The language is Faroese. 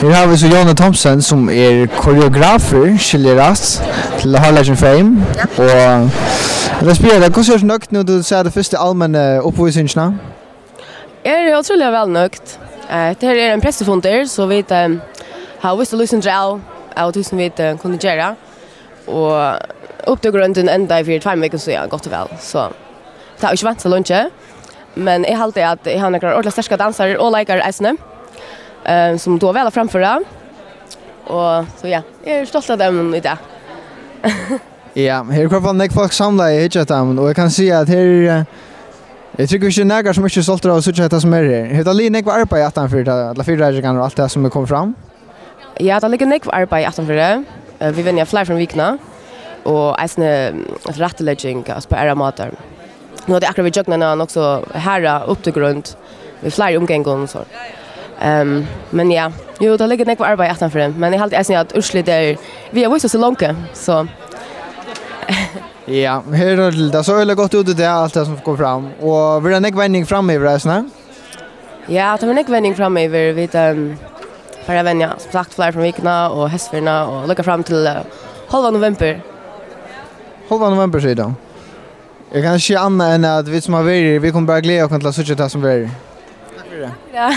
Här har vi så Jonny Thompson som är koreografer, skiljerast till Harlem Fame. Och det spelar, hur ser du nökt när du ser det första allmänna uppvisningen? Jag otroligt väl nökt. Det här är en pressefonder så vi har visst lyssnat av tusen vi kunde göra. Och uppdragsgrunden ända i 4-5 veckor så är gott och väl. Så det har inte varit så långt. Men jag håller att jag har några ordentligt starka dansare och likar äsne. Som då väl framföra. Och så ja, jag är stolt av dem i det. Ja, här kommer folk folk samla i hitchat och jag kan se att här jag tycker vi nägar som mycket stolt av så att som är här. Det ligger nek arbete att han för det alla fyra och allt det som kommer fram. Ja, det ligger nek arbete att han för det. Vi vinner fler från vikna och äsne rättläggning på era matar. Nu det akkurat vi jugna också här upp till grund. Vi flyr omgången så. Men ja, jo det ligger nek arbete att han för det. Men jag har alltid att urslit där vi har visst så långt så ja, här det så är gott ut det allt det som kommer fram och vill en vändning fram i resan. Ja, det var en vändning fram i vi för att vänja som sagt fler från vikna och hästfärna och lucka fram till halva november. Halva november så då. Jag kan se annat än att vi som har varit vi kommer bara glädja oss till att söka det som är. Tack för det. Ja.